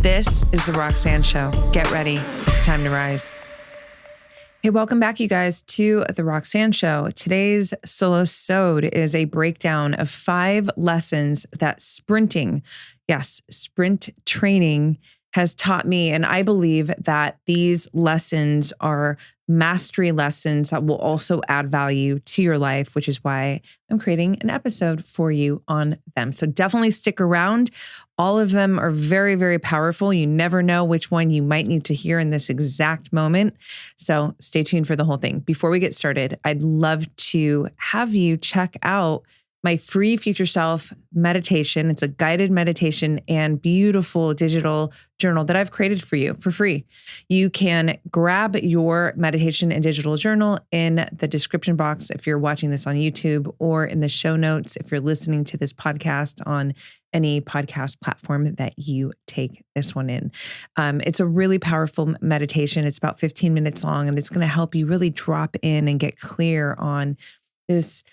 This is the Roxanne Show. Get ready. It's time to rise. Hey, welcome back, you guys, to the Roxanne Show. Today's solo-sode is a breakdown of 5 lessons that sprinting, yes, sprint training has taught me. And I believe that these lessons are mastery lessons that will also add value to your life, which is why I'm creating an episode for you on them. So definitely stick around. All of them are very, very powerful. You never know which one you might need to hear in this exact moment. So stay tuned for the whole thing. Before we get started, I'd love to have you check out my free future self meditation. It's a guided meditation and beautiful digital journal that I've created for you for free. You can grab your meditation and digital journal in the description box if you're watching this on YouTube, or in the show notes if you're listening to this podcast on any podcast platform that you take this one in. It's a really powerful meditation. It's about 15 minutes long, and it's going to help you really drop in and get clear on this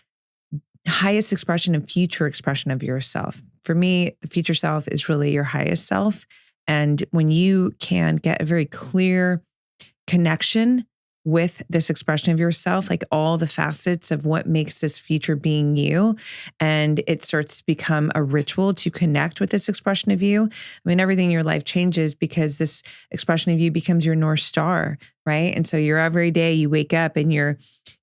highest expression and future expression of yourself. For me, the future self is really your highest self. And when you can get a very clear connection with this expression of yourself, like all the facets of what makes this future being you, and it starts to become a ritual to connect with this expression of you, I mean, everything in your life changes because this expression of you becomes your North Star, right? And so you're every day you wake up and you're,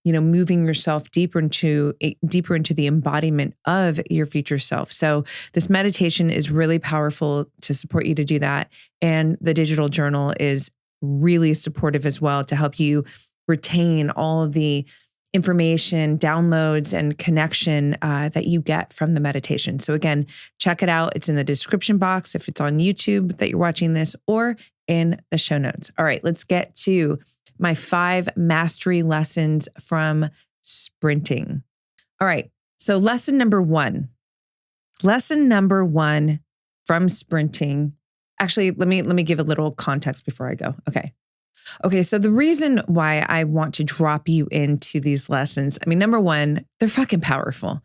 moving yourself deeper into the embodiment of your future self. So this meditation is really powerful to support you to do that. And the digital journal is really supportive as well to help you retain all of the information, downloads, and connection that you get from the meditation. So again, check it out. It's in the description box if it's on YouTube that you're watching this, or in the show notes. All right, let's get to my 5 mastery lessons from sprinting. All right, so lesson number one from sprinting. Actually, let me give a little context before I go. Okay, so the reason why I want to drop you into these lessons, I mean, number one, they're fucking powerful.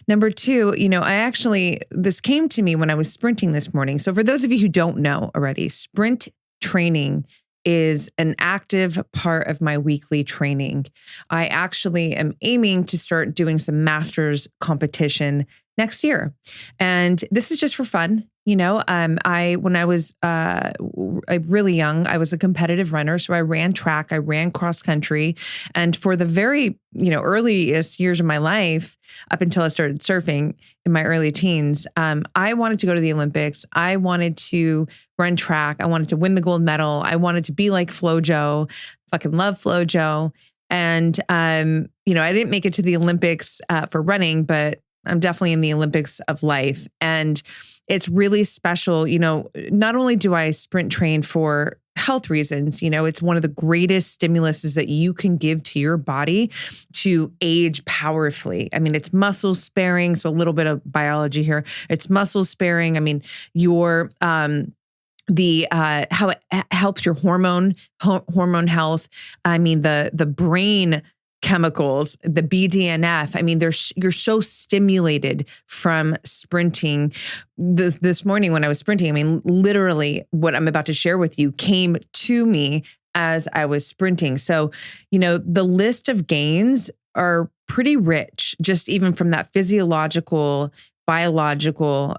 Number two, this came to me when I was sprinting this morning. So for those of you who don't know already, sprint training is an active part of my weekly training. I actually am aiming to start doing some masters competition next year. And this is just for fun. When I was really young, I was a competitive runner. So I ran track, I ran cross country. And for the very, earliest years of my life, up until I started surfing in my early teens, I wanted to go to the Olympics. I wanted to run track. I wanted to win the gold medal. I wanted to be like FloJo. Fucking love FloJo. And, I didn't make it to the Olympics for running, but I'm definitely in the Olympics of life. And it's really special. Not only do I sprint train for health reasons, it's one of the greatest stimuluses that you can give to your body to age powerfully. I mean, it's muscle sparing. So a little bit of biology here. It's muscle sparing. I mean, your, how it helps your hormone health. I mean, the brain chemicals, the BDNF. I mean, you're so stimulated from sprinting. This morning when I was sprinting, I mean, literally what I'm about to share with you came to me as I was sprinting. So, the list of gains are pretty rich, just even from that physiological, biological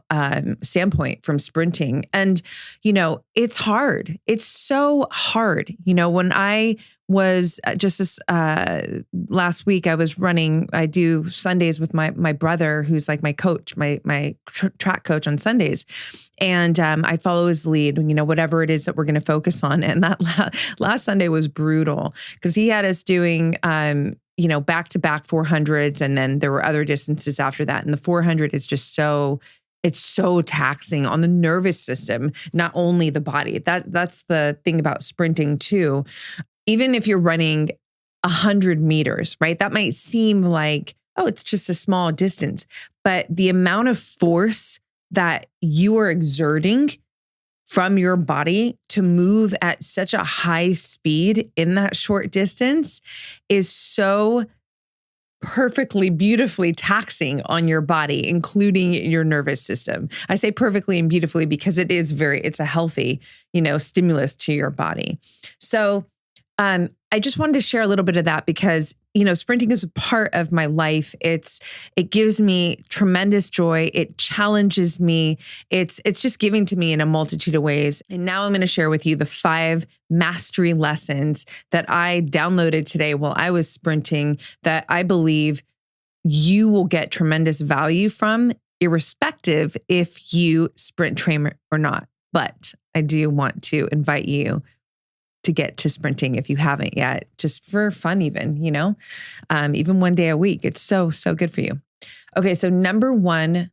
standpoint from sprinting. And, it's hard. It's so hard. When I was just this last week, I was running, I do Sundays with my brother, who's like my coach, my track coach on Sundays. And I follow his lead, whatever it is that we're going to focus on. And that last Sunday was brutal because he had us doing, back-to-back 400s. And then there were other distances after that. And the 400 is just it's so taxing on the nervous system, not only the body. That's the thing about sprinting too. Even if you're running 100 meters, right? That might seem like, oh, it's just a small distance. But the amount of force that you are exerting from your body to move at such a high speed in that short distance is so perfectly, beautifully taxing on your body, including your nervous system. I say perfectly and beautifully because it's a healthy, stimulus to your body. So, I just wanted to share a little bit of that because, sprinting is a part of my life. It gives me tremendous joy. It challenges me. It's just giving to me in a multitude of ways. And now I'm going to share with you the 5 mastery lessons that I downloaded today while I was sprinting that I believe you will get tremendous value from, irrespective if you sprint train or not. But I do want to invite you to get to sprinting if you haven't yet, just for fun even, even one day a week. It's so, so good for you. Okay, so number 1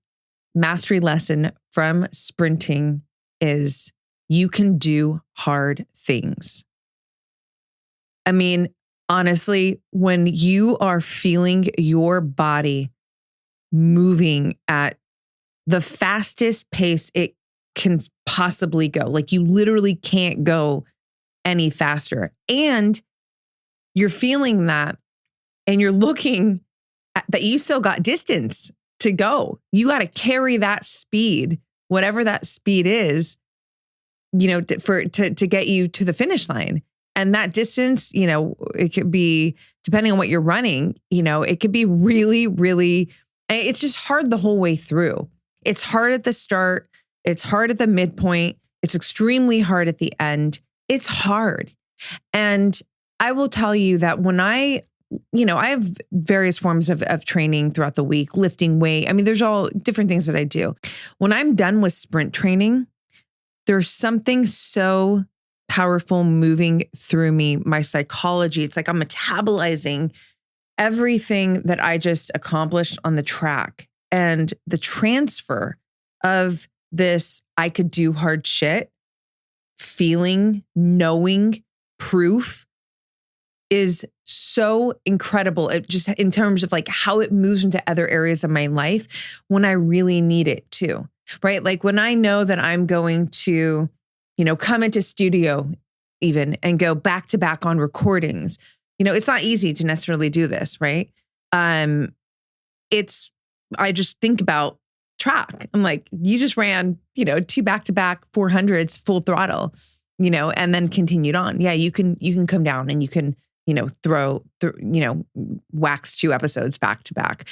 mastery lesson from sprinting is you can do hard things. I mean, honestly, when you are feeling your body moving at the fastest pace it can possibly go, like you literally can't go any faster. And you're feeling that and you're looking at that you still got distance to go. You got to carry that speed, whatever that speed is, to get you to the finish line. And that distance, it could be, depending on what you're running, it could be really, really, it's just hard the whole way through. It's hard at the start. It's hard at the midpoint. It's extremely hard at the end. It's hard. And I will tell you that when I have various forms of training throughout the week, lifting weight. I mean, there's all different things that I do. When I'm done with sprint training, there's something so powerful moving through me, my psychology. It's like I'm metabolizing everything that I just accomplished on the track. And the transfer of this, I could do hard shit, feeling, knowing, proof is so incredible. It just in terms of like how it moves into other areas of my life when I really need it too, right? Like when I know that I'm going to, come into studio even and go back to back on recordings, it's not easy to necessarily do this, right? I just think about track. I'm like, you just ran, 2 back-to-back 400s full throttle, and then continued on. Yeah, you can come down and you can, wax 2 episodes back to back.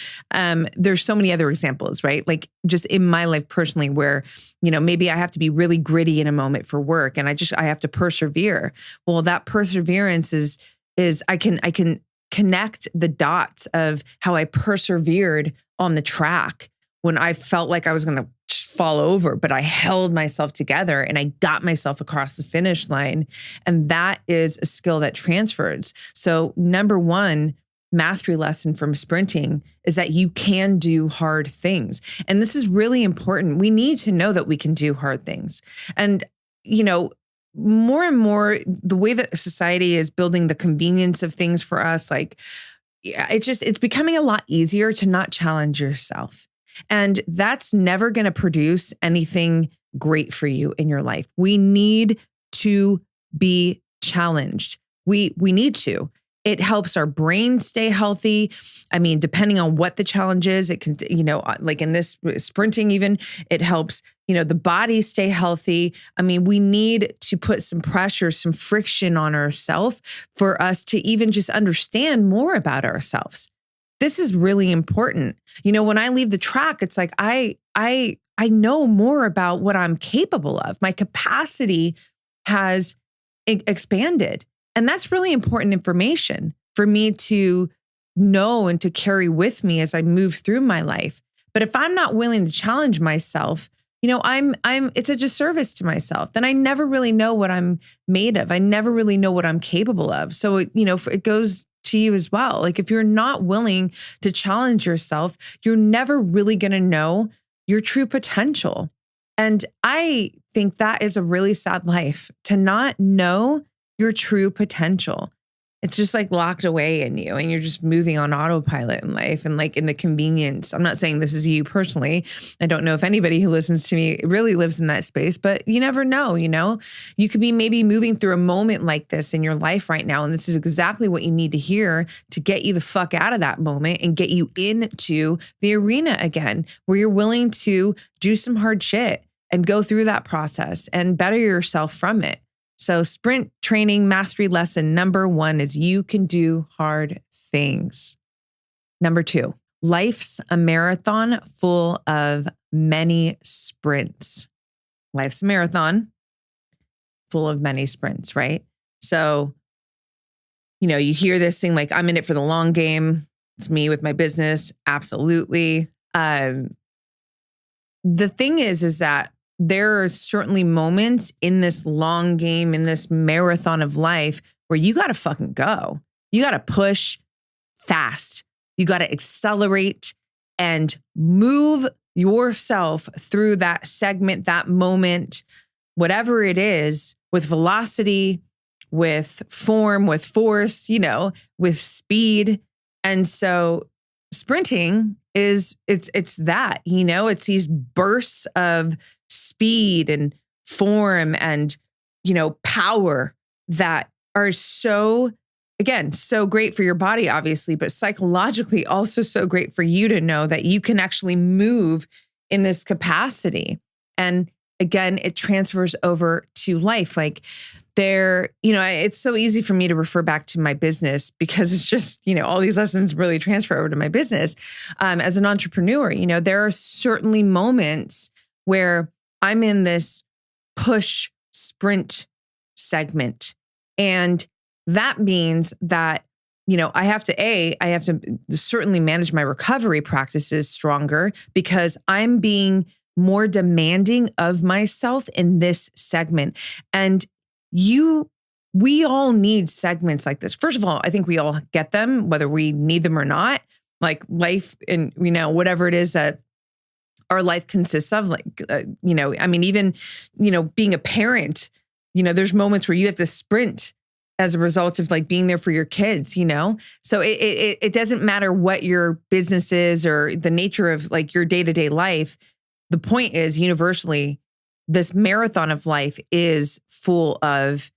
There's so many other examples, right? Like just in my life personally where, maybe I have to be really gritty in a moment for work and I have to persevere. Well, that perseverance is I can connect the dots of how I persevered on the track when I felt like I was going to fall over, but I held myself together and I got myself across the finish line. And that is a skill that transfers. So number 1 mastery lesson from sprinting is that you can do hard things. And this is really important. We need to know that we can do hard things. And, more and more the way that society is building the convenience of things for us, like it's becoming a lot easier to not challenge yourself. And that's never going to produce anything great for you in your life. We need to be challenged. We need to. It helps our brain stay healthy. I mean, depending on what the challenge is, it can, like in this sprinting even, it helps, the body stay healthy. I mean, we need to put some pressure, some friction on ourselves for us to even just understand more about ourselves. This is really important. When I leave the track, it's like I know more about what I'm capable of. My capacity has expanded. And that's really important information for me to know and to carry with me as I move through my life. But if I'm not willing to challenge myself, it's a disservice to myself. Then I never really know what I'm made of. I never really know what I'm capable of. So, it goes to you as well. Like if you're not willing to challenge yourself, you're never really going to know your true potential. And I think that is a really sad life, to not know your true potential. It's just like locked away in you and you're just moving on autopilot in life and like in the convenience. I'm not saying this is you personally. I don't know if anybody who listens to me really lives in that space, but you never know, you could be maybe moving through a moment like this in your life right now. And this is exactly what you need to hear to get you the fuck out of that moment and get you into the arena again, where you're willing to do some hard shit and go through that process and better yourself from it. So sprint training mastery lesson number 1 is you can do hard things. Number 2, life's a marathon full of many sprints. Life's a marathon full of many sprints, right? So, you hear this thing like, I'm in it for the long game. It's me with my business. Absolutely. The thing is that there are certainly moments in this long game, in this marathon of life, where you got to fucking go. You got to push fast. You got to accelerate and move yourself through that segment, that moment, whatever it is, with velocity, with form, with force, with speed. And so sprinting is, it's that, it's these bursts of speed and form and, power that are so great for your body, obviously, but psychologically also so great for you to know that you can actually move in this capacity. And again, it transfers over to life. Like it's so easy for me to refer back to my business because it's just, all these lessons really transfer over to my business. As an entrepreneur, there are certainly moments where I'm in this push sprint segment. And that means that, I have to certainly manage my recovery practices stronger because I'm being more demanding of myself in this segment. And we all need segments like this. First of all, I think we all get them, whether we need them or not, like life and, whatever it is that our life consists of, even, being a parent, there's moments where you have to sprint as a result of like being there for your kids, So it doesn't matter what your business is or the nature of like your day-to-day life. The point is universally, this marathon of life is full of,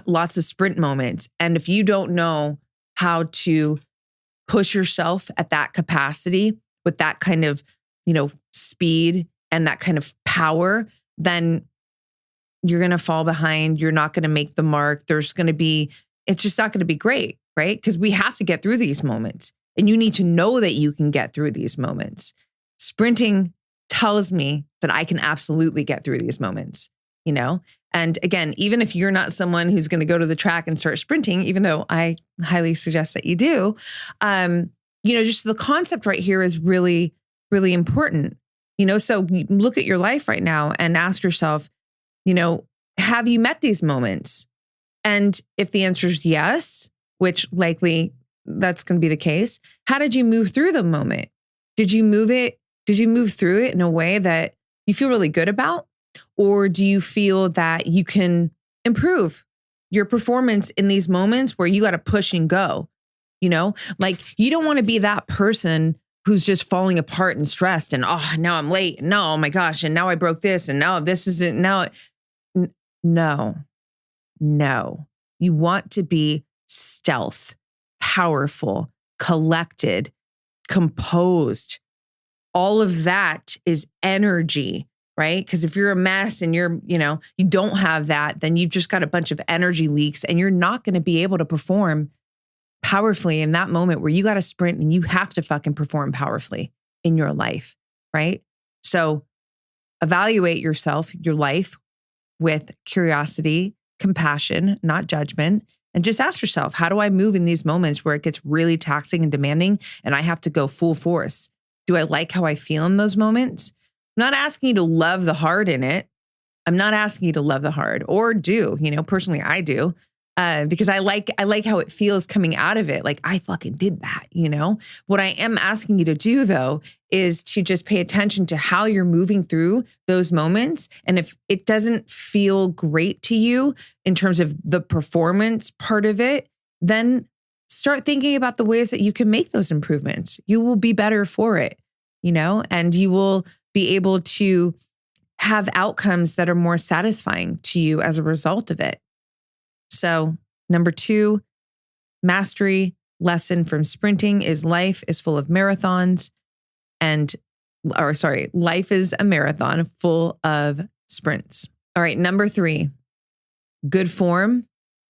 lots of sprint moments. And if you don't know how to push yourself at that capacity with that kind of, speed and that kind of power, then you're going to fall behind. You're not going to make the mark. It's just not going to be great, right? Because we have to get through these moments and you need to know that you can get through these moments. Sprinting tells me that I can absolutely get through these moments, And again, even if you're not someone who's going to go to the track and start sprinting, even though I highly suggest that you do, just the concept right here is really, really important. So look at your life right now and ask yourself, have you met these moments? And if the answer is yes, which likely that's going to be the case, how did you move through the moment? Did you move through it in a way that you feel really good about? Or do you feel that you can improve your performance in these moments where you got to push and go? Like you don't want to be that person who's just falling apart and stressed and, oh, now I'm late. And no, oh my gosh. And now I broke this. And now this isn't now. No. You want to be stealth, powerful, collected, composed. All of that is energy, right? Because if you're a mess and you don't have that, then you've just got a bunch of energy leaks and you're not going to be able to perform powerfully in that moment where you got to sprint and you have to fucking perform powerfully in your life, right? So evaluate yourself, your life with curiosity, compassion, not judgment, and just ask yourself, how do I move in these moments where it gets really taxing and demanding and I have to go full force? Do I like how I feel in those moments? I'm not asking you to love the hard in it. I'm not asking you to love the hard or do, personally I do. because I like how it feels coming out of it. Like I fucking did that, you know? What I am asking you to do though, is to just pay attention to how you're moving through those moments. And if it doesn't feel great to you in terms of the performance part of it, then start thinking about the ways that you can make those improvements. You will be better for it, you know, and you will be able to have outcomes that are more satisfying to you as a result of it. So, number 2, mastery lesson from sprinting is life is full of marathons life is a marathon full of sprints. All right, number 3, good form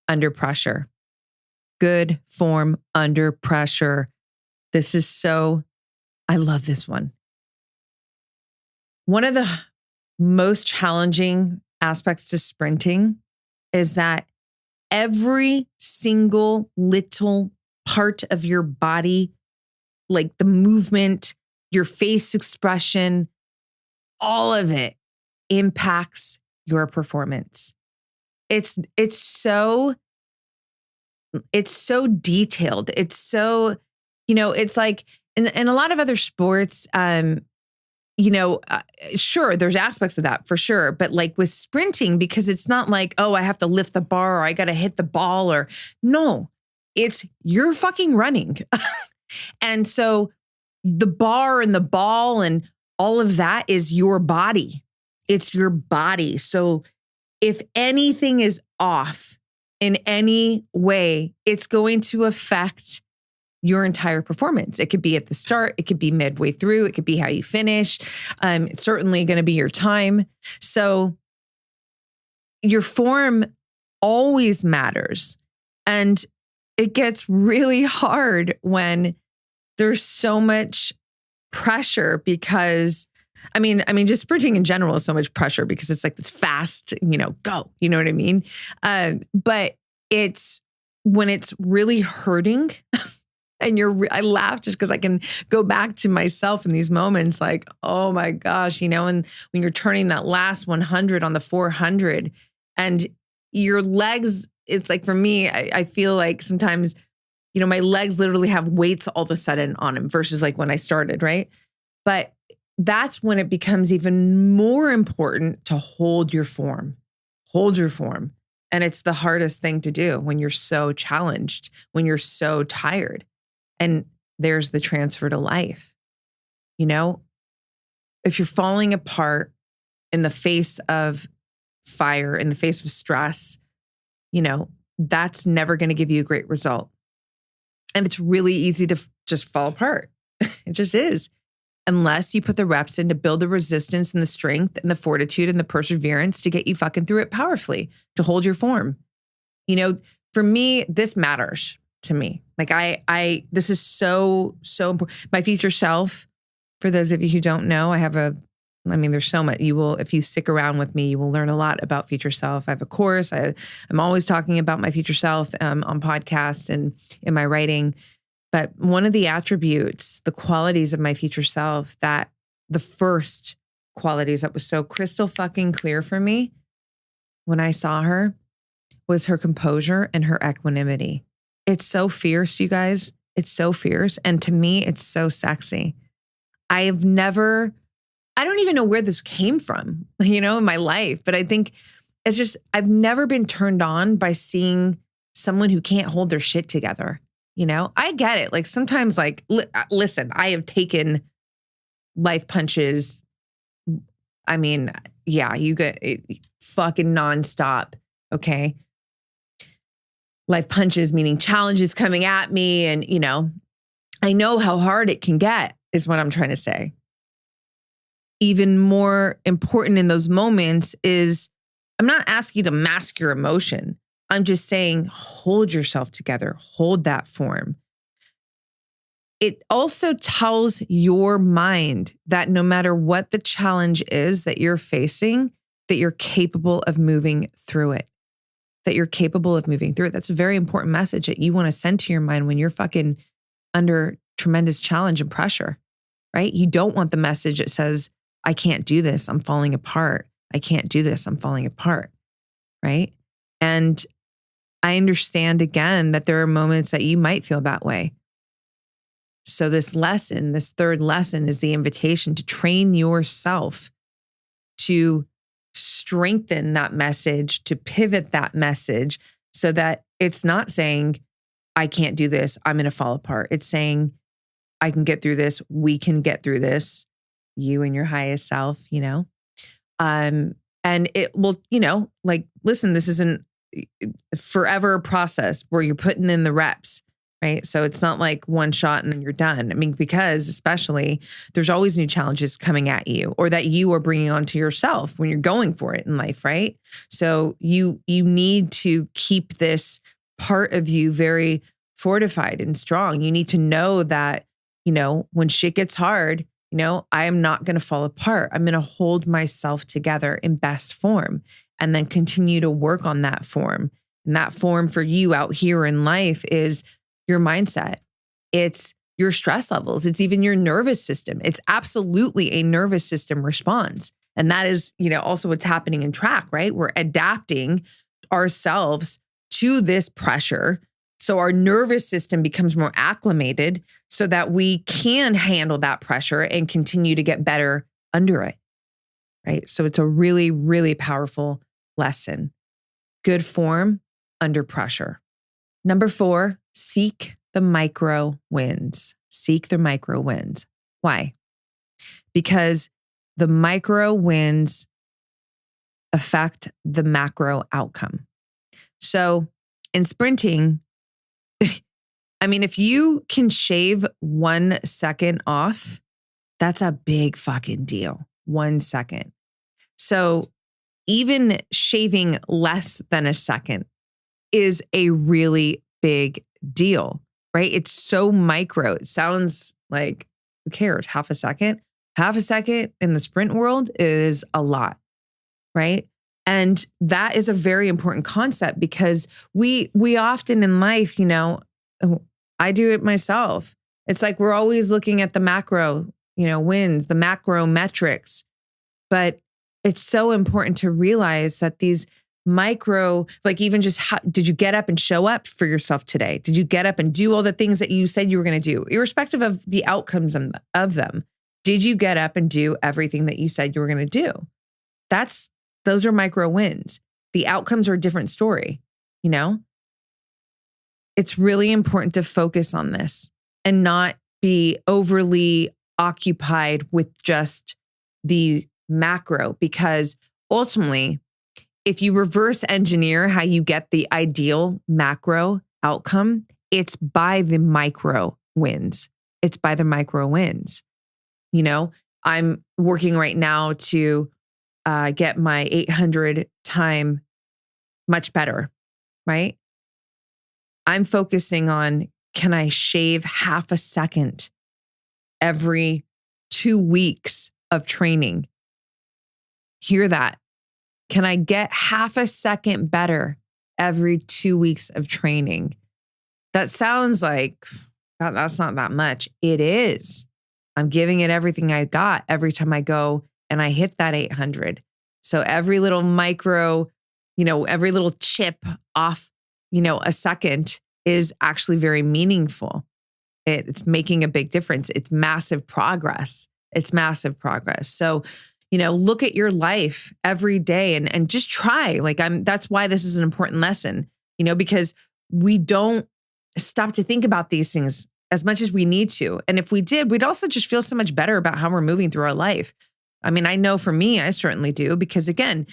under pressure. Good form under pressure. I love this one. One of the most challenging aspects to sprinting is that every single little part of your body, like the movement, your face expression, all of it impacts your performance. It's so detailed. It's so, you know, it's like in a lot of other sports, sure, there's aspects of that for sure. But like with sprinting, because it's not like, oh, I have to lift the bar or I got to hit the ball no, it's you're fucking running. And so the bar and the ball and all of that is your body. It's your body. So if anything is off in any way, it's going to affect your entire performance. It could be at the start, it could be midway through, it could be how you finish. It's certainly going to be your time. So your form always matters. And it gets really hard when there's so much pressure because just sprinting in general is so much pressure because it's like this fast, go, you know what I mean? But it's when it's really hurting and I laugh just because I can go back to myself in these moments like, oh my gosh, and when you're turning that last 100 on the 400 and your legs, it's like for me, I feel like sometimes, my legs literally have weights all of a sudden on them versus like when I started, right? But that's when it becomes even more important to hold your form. Hold your form. And it's the hardest thing to do when you're so challenged, when you're so tired. And there's the transfer to life. If you're falling apart in the face of fire, in the face of stress, that's never going to give you a great result. And it's really easy to just fall apart. It just is. Unless you put the reps in to build the resistance and the strength and the fortitude and the perseverance to get you fucking through it powerfully, to hold your form. For me, this matters to me. Like this is so important. My future self, for those of you who don't know, there's so much if you stick around with me, you will learn a lot about future self. I have a course. I'm always talking about my future self on podcasts and in my writing. But one of the attributes, the qualities of my future self, that the first qualities that was so crystal fucking clear for me when I saw her was her composure and her equanimity. It's so fierce, you guys. It's so fierce. And to me, it's so sexy. I don't even know where this came from, in my life. But I think it's just, I've never been turned on by seeing someone who can't hold their shit together. I get it. Like sometimes listen, I have taken life punches. You get it fucking nonstop. Okay. Life punches, meaning challenges coming at me. And, I know how hard it can get is what I'm trying to say. Even more important in those moments is I'm not asking you to mask your emotion. I'm just saying, hold yourself together, hold that form. It also tells your mind that no matter what the challenge is that you're facing, that you're capable of moving through it. That's a very important message that you want to send to your mind when you're fucking under tremendous challenge and pressure, right? You don't want the message that says, I can't do this, I'm falling apart. I can't do this, I'm falling apart, right? And I understand again that there are moments that you might feel that way. So this lesson, this third lesson, is the invitation to train yourself to strengthen that message, to pivot that message so that it's not saying, I can't do this, I'm going to fall apart. It's saying, I can get through this. We can get through this. You and your highest self, and it will, like, listen, this isn't a forever process where you're putting in the reps, right? So it's not like one shot and then you're done. I mean, because especially there's always new challenges coming at you or that you are bringing onto yourself when you're going for it in life, right? So you need to keep this part of you very fortified and strong. You need to know that, when shit gets hard, I am not going to fall apart. I'm going to hold myself together in best form and then continue to work on that form. And that form for you out here in life is your mindset. It's your stress levels. It's even your nervous system. It's absolutely a nervous system response. And that is, also what's happening in track, right? We're adapting ourselves to this pressure. So our nervous system becomes more acclimated so that we can handle that pressure and continue to get better under it, right? So it's a really, really powerful lesson. Good form under pressure. Number 4, seek the micro wins. Seek the micro wins. Why? Because the micro wins affect the macro outcome. So in sprinting, if you can shave 1 second off, that's a big fucking deal. 1 second. So even shaving less than a second is a really big deal, right? It's so micro. It sounds like, who cares? Half a second? Half a second in the sprint world is a lot, right? And that is a very important concept because we often in life, I do it myself. It's like we're always looking at the macro, wins, the macro metrics. But it's so important to realize that these micro, like even just how, did you get up and show up for yourself today? Did you get up and do all the things that you said you were going to do, irrespective of the outcomes of them? Did you get up and do everything that you said you were going to do? Those are micro wins. The outcomes are a different story, It's really important to focus on this and not be overly occupied with just the macro, because ultimately, if you reverse engineer how you get the ideal macro outcome, it's by the micro wins. It's by the micro wins. I'm working right now to get my 800 time much better, right? I'm focusing on, can I shave half a second every 2 weeks of training? Hear that. Can I get half a second better every 2 weeks of training? That sounds like that's not that much. It is. I'm giving it everything I got every time I go and I hit that 800. So every little micro, every little chip off, a second is actually very meaningful. It's making a big difference. It's massive progress. So, look at your life every day and just try. That's why this is an important lesson, because we don't stop to think about these things as much as we need to. And if we did, we'd also just feel so much better about how we're moving through our life. I know for me, I certainly do, because again,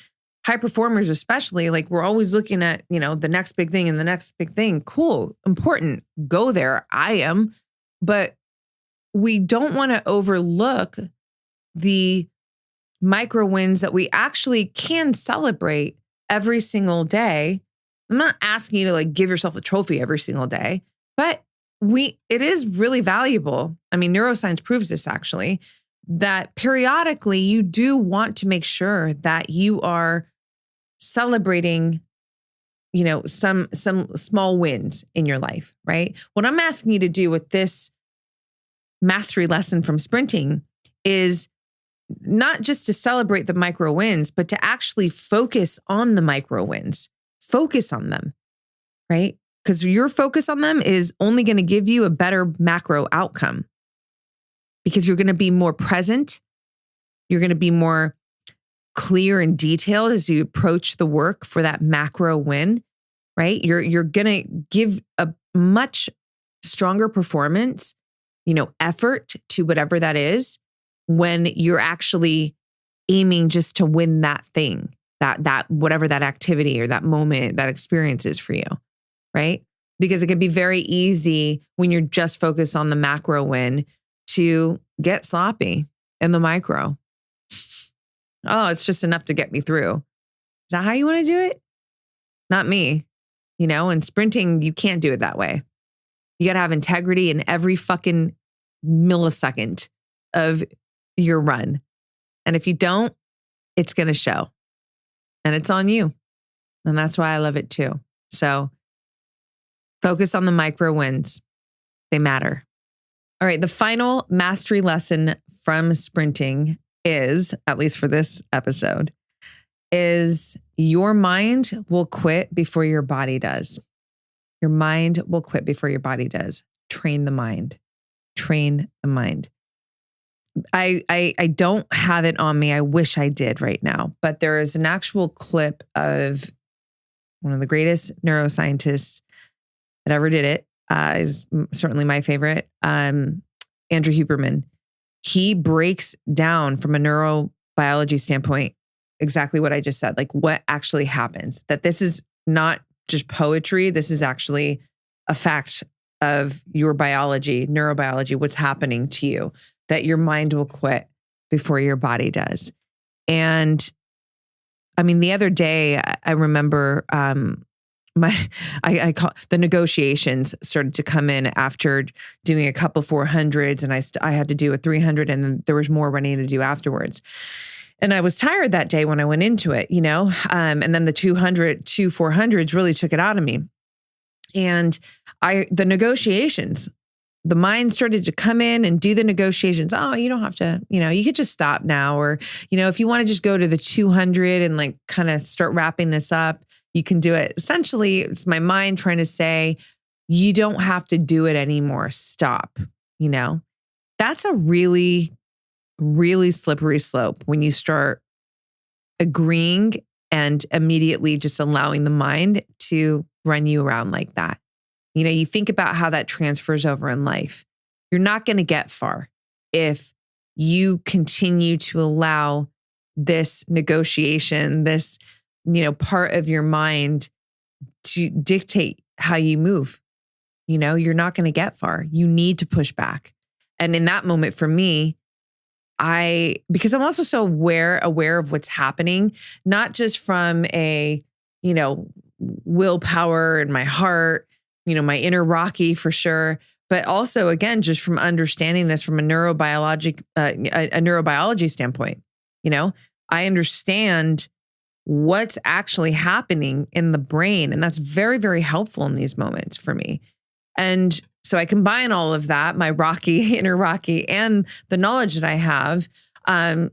high performers especially, we're always looking at, the next big thing and the next big thing. Cool, important, go there. I am. But we don't want to overlook the micro wins that we actually can celebrate every single day. I'm not asking you to give yourself a trophy every single day, but it is really valuable. Neuroscience proves this actually, that periodically you do want to make sure that you are celebrating, some small wins in your life, right? What I'm asking you to do with this mastery lesson from sprinting is not just to celebrate the micro wins, but to actually focus on the micro wins. Focus on them. right? Because your focus on them is only going to give you a better macro outcome because you're going to be more present. You're going to be more clear and detailed as you approach the work for that macro win, right? You're going to give a much stronger performance, effort to whatever that is when you're actually aiming just to win that thing, that whatever that activity or that moment, that experience is for you, right? Because it can be very easy when you're just focused on the macro win to get sloppy in the micro. Oh, it's just enough to get me through. Is that how you want to do it? Not me. In sprinting, you can't do it that way. You got to have integrity in every fucking millisecond of your run. And if you don't, it's going to show. And it's on you. And that's why I love it too. So focus on the micro wins. They matter. All right. The final mastery lesson from sprinting is, at least for this episode, is your mind will quit before your body does. Your mind will quit before your body does. Train the mind. Train the mind. I don't have it on me. I wish I did right now, but there is an actual clip of one of the greatest neuroscientists that ever did it. Is certainly my favorite. Andrew Huberman. He breaks down from a neurobiology standpoint exactly what I just said, like what actually happens, that this is not just poetry. This is actually a fact of your biology, neurobiology, what's happening to you, that your mind will quit before your body does. And I mean, the other day, I remember I call the negotiations started to come in after doing a couple 400s, and I had to do a 300, and then there was more running to do afterwards. And I was tired that day when I went into it, and then the 400s really took it out of me. And the negotiations, the mind started to come in and do the negotiations. Oh, you don't have to, you could just stop now. Or, if you want to just go to the 200 and like kind of start wrapping this up, you can do it. Essentially, it's my mind trying to say, you don't have to do it anymore. Stop. That's a really, really slippery slope when you start agreeing and immediately just allowing the mind to run you around like that. You think about how that transfers over in life. You're not going to get far if you continue to allow this negotiation, this, part of your mind to dictate how you move. You're not going to get far. You need to push back. And in that moment for me, because I'm also so aware of what's happening, not just from a, willpower in my heart, my inner Rocky for sure, but also again, just from understanding this from a neurobiology standpoint. I understand what's actually happening in the brain, and that's very, very helpful in these moments for me. And so I combine all of that, my Rocky, inner Rocky, and the knowledge that I have. And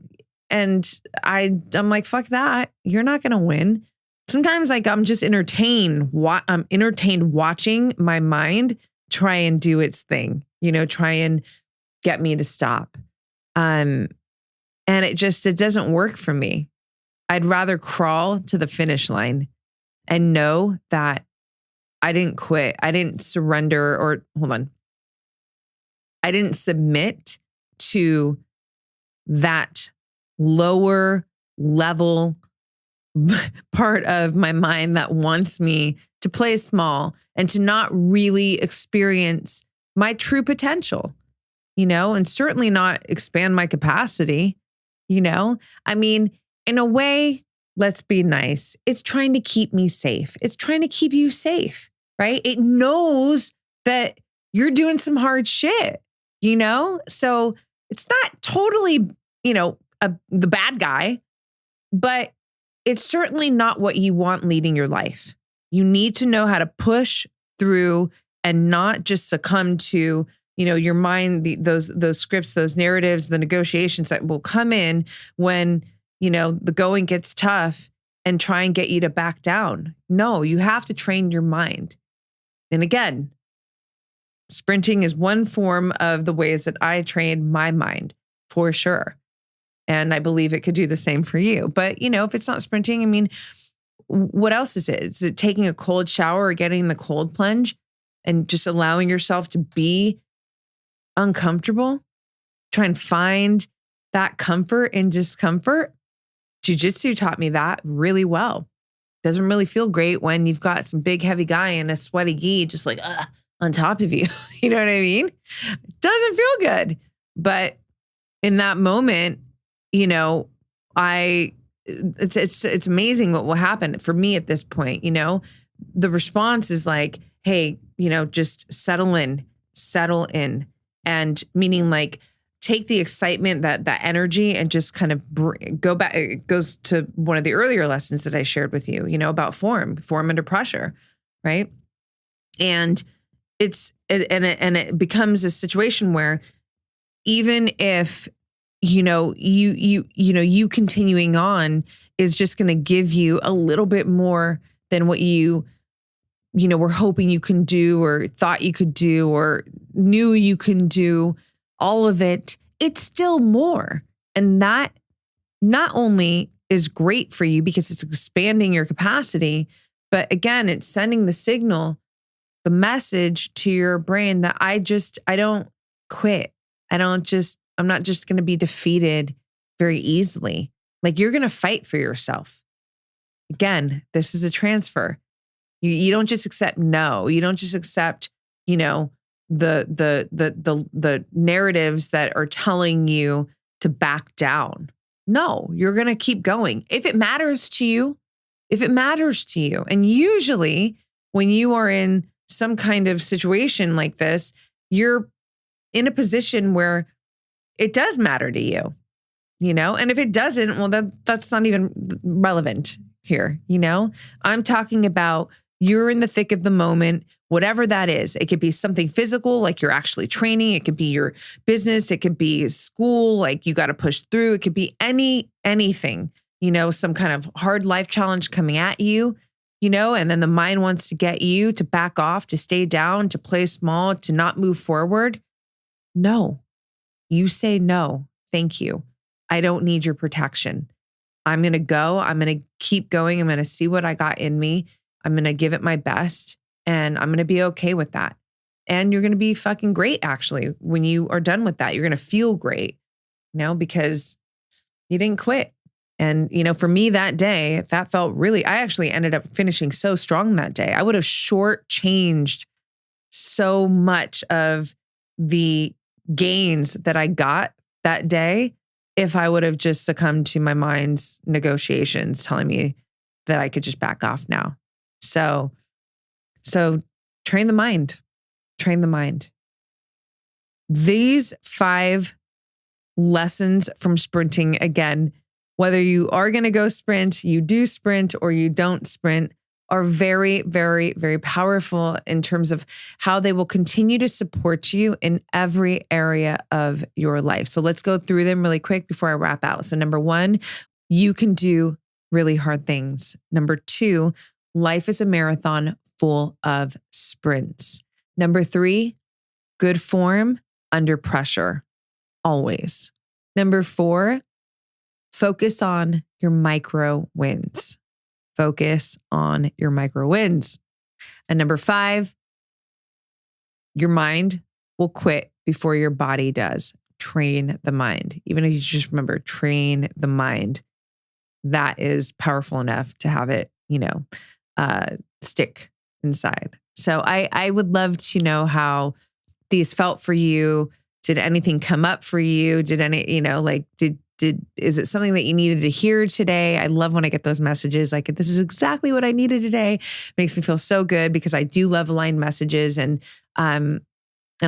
I'm like, fuck that. You're not going to win. Sometimes I'm just entertained. I'm entertained watching my mind try and do its thing, try and get me to stop. And it doesn't work for me. I'd rather crawl to the finish line and know that I didn't quit. I didn't surrender I didn't submit to that lower level part of my mind that wants me to play small and to not really experience my true potential, and certainly not expand my capacity, I mean, in a way, let's be nice. It's trying to keep me safe. It's trying to keep you safe, right? It knows that you're doing some hard shit, So it's not totally, the bad guy, but it's certainly not what you want leading your life. You need to know how to push through and not just succumb to, your mind, those scripts, those narratives, the negotiations that will come in when, the going gets tough and try and get you to back down. No, you have to train your mind. And again, sprinting is one form of the ways that I train my mind for sure. And I believe it could do the same for you. But, if it's not sprinting, I mean, what else is it? Is it taking a cold shower or getting the cold plunge and just allowing yourself to be uncomfortable? Try and find that comfort in discomfort. Jiu-jitsu taught me that really well. Doesn't really feel great when you've got some big heavy guy in a sweaty gi just like on top of you. You know what I mean? Doesn't feel good. But in that moment, it's amazing what will happen for me at this point. The response is like, hey, just settle in. And meaning like, take the excitement, that energy, and just kind of go back. It goes to one of the earlier lessons that I shared with you, about form under pressure, right? And it becomes a situation where even if you continuing on is just going to give you a little bit more than what you were hoping you can do or thought you could do or knew you can do, all of it, it's still more. And that not only is great for you because it's expanding your capacity, but again, it's sending the signal, the message to your brain that I don't quit. I'm not just going to be defeated very easily. Like, you're going to fight for yourself. Again, this is a transfer. You don't just accept no. You don't just accept, the narratives that are telling you to back down. No, you're going to keep going. If it matters to you. And usually when you are in some kind of situation like this, you're in a position where it does matter to you, and if it doesn't, well, that's not even relevant here. I'm talking about you're in the thick of the moment, whatever that is. It could be something physical, like you're actually training. It could be your business. It could be school, like you got to push through. It could be anything, some kind of hard life challenge coming at you, and then the mind wants to get you to back off, to stay down, to play small, to not move forward. No, you say no, thank you. I don't need your protection. I'm going to go. I'm going to keep going. I'm going to see what I got in me. I'm going to give it my best, and I'm going to be okay with that. And you're going to be fucking great, actually, when you are done with that. You're going to feel great, because you didn't quit. And, for me that day, that felt really, I actually ended up finishing so strong that day. I would have shortchanged so much of the gains that I got that day if I would have just succumbed to my mind's negotiations telling me that I could just back off now. So train the mind. These 5 lessons from sprinting, again, whether you are going to go sprint, you do sprint, or you don't sprint, are very, very, very powerful in terms of how they will continue to support you in every area of your life. So let's go through them really quick before I wrap out. So number 1, you can do really hard things. Number 2, life is a marathon full of sprints. Number 3, good form under pressure, always. Number 4, focus on your micro wins. Focus on your micro wins. And number 5, your mind will quit before your body does. Train the mind. Even if you just remember, train the mind. That is powerful enough to have it, stick inside. So I would love to know how these felt for you. Did anything come up for you? Did any, is it something that you needed to hear today? I love when I get those messages like, this is exactly what I needed today. It makes me feel so good because I do love aligned messages. And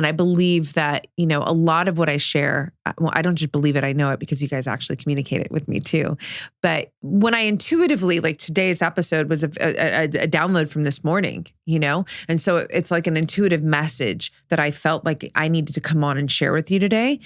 I believe that, a lot of what I share, well, I don't just believe it, I know it because you guys actually communicate it with me too. But when I intuitively, like today's episode was a download from this morning, And so it's like an intuitive message that I felt like I needed to come on and share with you today.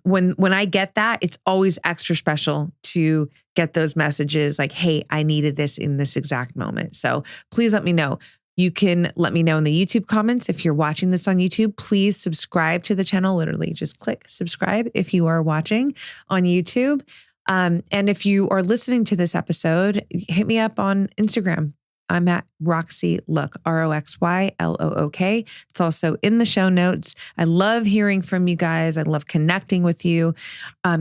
When I get that, it's always extra special to get those messages like, hey, I needed this in this exact moment. So please let me know. You can let me know in the YouTube comments. If you're watching this on YouTube, please subscribe to the channel. Literally just click subscribe if you are watching on YouTube. And if you are listening to this episode, hit me up on Instagram. I'm at Roxy Look, ROXYLOOK. It's also in the show notes. I love hearing from you guys. I love connecting with you.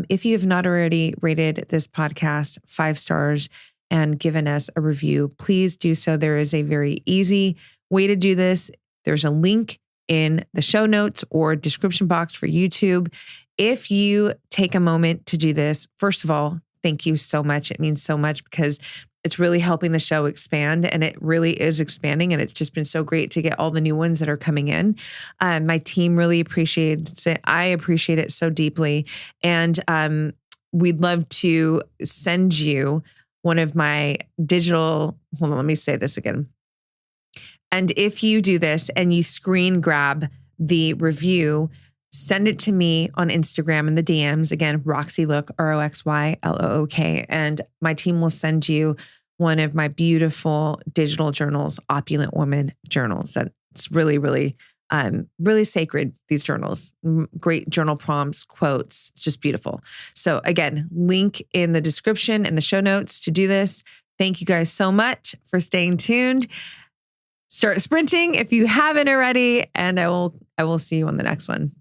If you have not already rated this podcast 5 stars and given us a review, please do so. There is a very easy way to do this. There's a link in the show notes or description box for YouTube. If you take a moment to do this, first of all, thank you so much. It means so much because it's really helping the show expand, and it really is expanding. And it's just been so great to get all the new ones that are coming in. My team really appreciates it. I appreciate it so deeply. And we'd love to send you one of my digital, hold on, let me say this again. And if you do this and you screen grab the review, send it to me on Instagram in the DMs. Again, Roxy Look, ROXYLOOK. And my team will send you one of my beautiful digital journals, Opulent Woman journals. That's really, really, really sacred, these journals. Great journal prompts, quotes, it's just beautiful. So again, link in the description and the show notes to do this. Thank you guys so much for staying tuned. Start sprinting if you haven't already, and I will see you on the next one.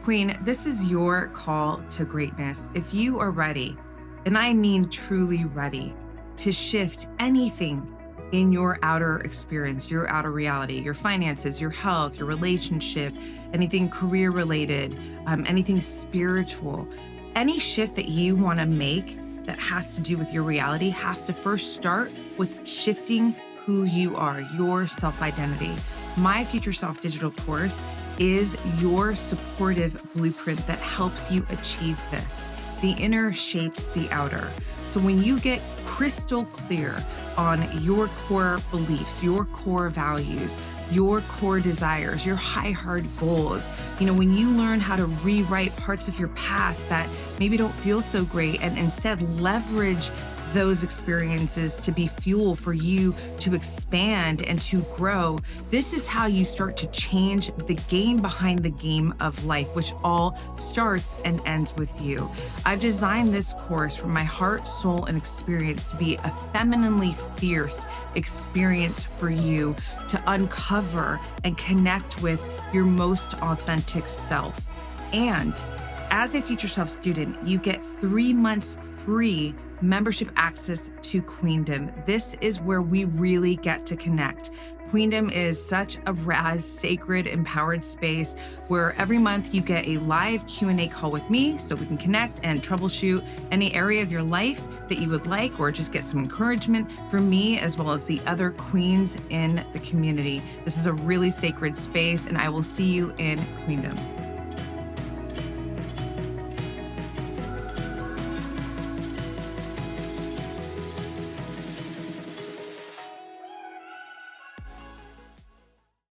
Queen, this is your call to greatness. If you are ready, and I mean truly ready, to shift anything in your outer experience, your outer reality, your finances, your health, your relationship, anything career related, anything spiritual, any shift that you want to make that has to do with your reality has to first start with shifting who you are, your self-identity. My Future Self digital course is your supportive blueprint that helps you achieve this. The inner shapes the outer. So when you get crystal clear on your core beliefs, your core values, your core desires, your high heart goals, when you learn how to rewrite parts of your past that maybe don't feel so great and instead leverage those experiences to be fuel for you to expand and to grow. This is how you start to change the game behind the game of life, which all starts and ends with you. I've designed this course from my heart, soul, and experience to be a femininely fierce experience for you to uncover and connect with your most authentic self. And as a Future Self student, you get 3 months free membership access to Queendom. This is where we really get to connect. Queendom is such a rad, sacred, empowered space where every month you get a live Q&A call with me so we can connect and troubleshoot any area of your life that you would like, or just get some encouragement from me as well as the other queens in the community. This is a really sacred space, and I will see you in Queendom.